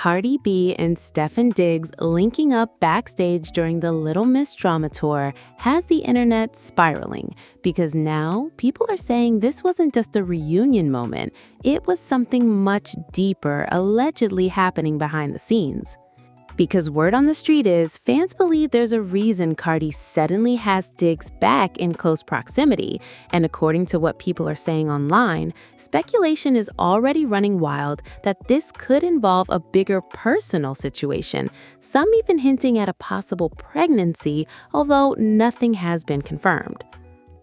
Cardi B and Stefan Diggs linking up backstage during the Little Miss Drama Tour has the internet spiraling because now people are saying this wasn't just a reunion moment, it was something much deeper allegedly happening behind the scenes. Because word on the street is, fans believe there's a reason Cardi suddenly has Diggs back in close proximity, and according to what people are saying online, speculation is already running wild that this could involve a bigger personal situation, some even hinting at a possible pregnancy, although nothing has been confirmed.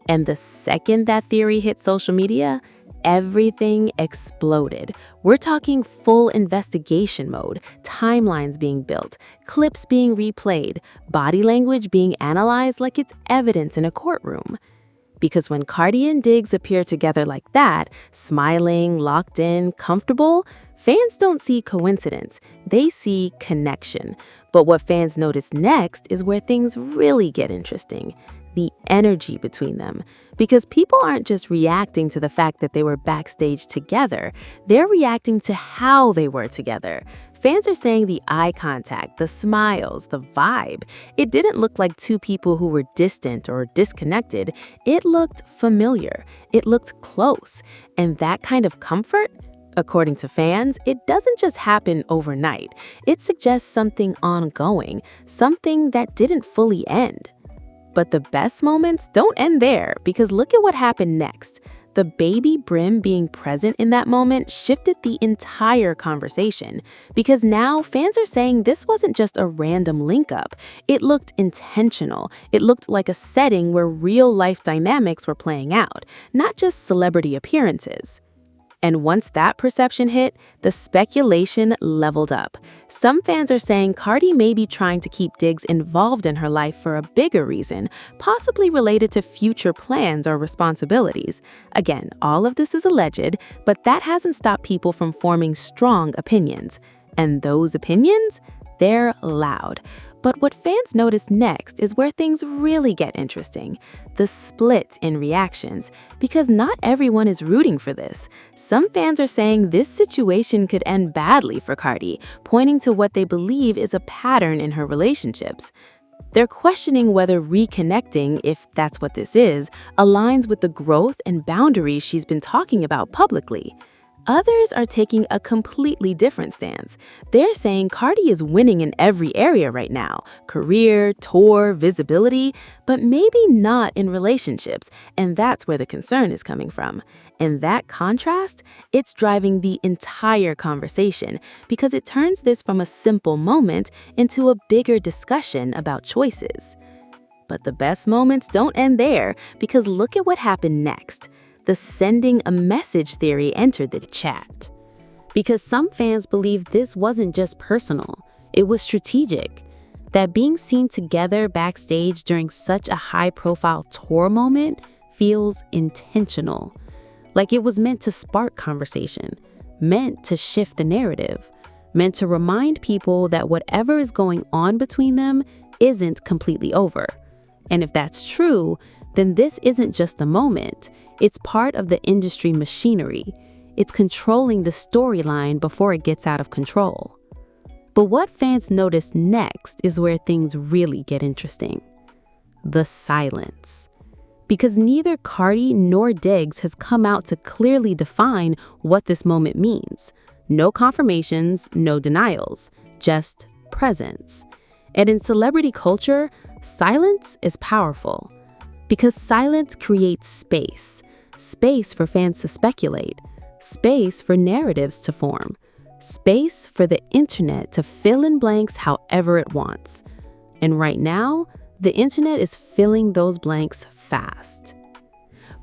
And the second that theory hit social media, everything exploded. We're talking full investigation mode, timelines being built, clips being replayed, body language being analyzed like it's evidence in a courtroom. Because when Cardi and Diggs appear together like that, smiling, locked in, comfortable, fans don't see coincidence, they see connection. But what fans notice next is where things really get interesting. The energy between them. Because people aren't just reacting to the fact that they were backstage together, they're reacting to how they were together. Fans are saying the eye contact, the smiles, the vibe. It didn't look like two people who were distant or disconnected. It looked familiar. It looked close. And that kind of comfort, according to fans, it doesn't just happen overnight. It suggests something ongoing, something that didn't fully end. But the best moments don't end there, because look at what happened next. The baby brim being present in that moment shifted the entire conversation, because now fans are saying this wasn't just a random link-up. It looked intentional. It looked like a setting where real-life dynamics were playing out, not just celebrity appearances. And once that perception hit, the speculation leveled up. Some fans are saying Cardi may be trying to keep Diggs involved in her life for a bigger reason, possibly related to future plans or responsibilities. Again, all of this is alleged, but that hasn't stopped people from forming strong opinions. And those opinions? They're loud. But what fans notice next is where things really get interesting. The split in reactions. Because not everyone is rooting for this. Some fans are saying this situation could end badly for Cardi, pointing to what they believe is a pattern in her relationships. They're questioning whether reconnecting, if that's what this is, aligns with the growth and boundaries she's been talking about publicly. Others are taking a completely different stance. They're saying Cardi is winning in every area right now, career, tour, visibility, but maybe not in relationships, and that's where the concern is coming from. And that contrast, it's driving the entire conversation because it turns this from a simple moment into a bigger discussion about choices. But the best moments don't end there, because look at what happened next. The sending a message theory entered the chat. Because some fans believe this wasn't just personal, it was strategic. That being seen together backstage during such a high-profile tour moment feels intentional. Like it was meant to spark conversation, meant to shift the narrative, meant to remind people that whatever is going on between them isn't completely over. And if that's true, then this isn't just a moment. It's part of the industry machinery. It's controlling the storyline before it gets out of control. But what fans notice next is where things really get interesting. The silence. Because neither Cardi nor Diggs has come out to clearly define what this moment means. No confirmations, no denials, just presence. And in celebrity culture, silence is powerful. Because silence creates space. Space for fans to speculate. Space for narratives to form. Space for the internet to fill in blanks however it wants. And right now, the internet is filling those blanks fast.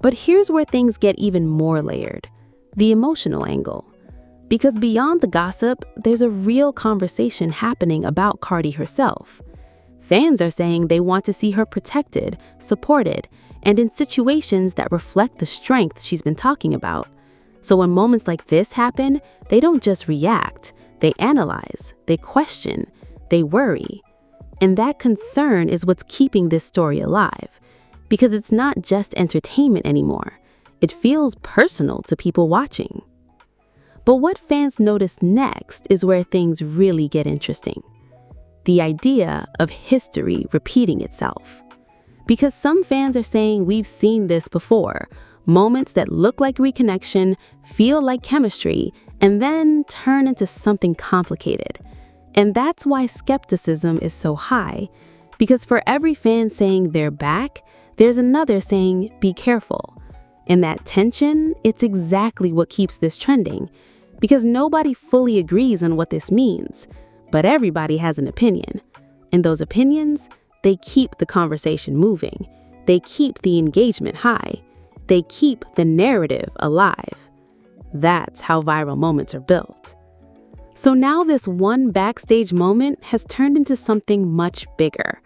But here's where things get even more layered. The emotional angle. Because beyond the gossip, there's a real conversation happening about Cardi herself. Fans are saying they want to see her protected, supported, and in situations that reflect the strength she's been talking about. So when moments like this happen, they don't just react, they analyze, they question, they worry. And that concern is what's keeping this story alive. Because it's not just entertainment anymore. It feels personal to people watching. But what fans notice next is where things really get interesting. The idea of history repeating itself. Because some fans are saying we've seen this before, moments that look like reconnection, feel like chemistry, and then turn into something complicated. And that's why skepticism is so high, because for every fan saying they're back, there's another saying be careful. And that tension, it's exactly what keeps this trending, because nobody fully agrees on what this means, but everybody has an opinion. And those opinions, they keep the conversation moving. They keep the engagement high. They keep the narrative alive. That's how viral moments are built. So now this one backstage moment has turned into something much bigger.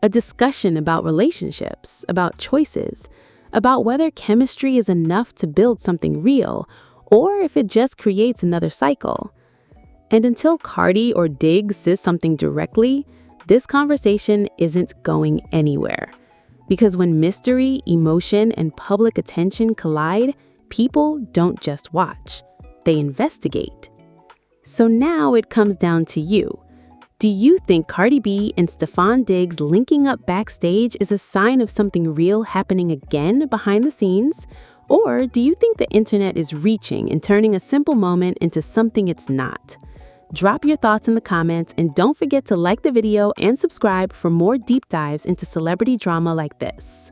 A discussion about relationships, about choices, about whether chemistry is enough to build something real, or if it just creates another cycle. And until Cardi or Diggs says something directly, this conversation isn't going anywhere. Because when mystery, emotion, and public attention collide, people don't just watch. They investigate. So now it comes down to you. Do you think Cardi B and Stefon Diggs linking up backstage is a sign of something real happening again behind the scenes? Or do you think the internet is reaching and turning a simple moment into something it's not? Drop your thoughts in the comments and don't forget to like the video and subscribe for more deep dives into celebrity drama like this.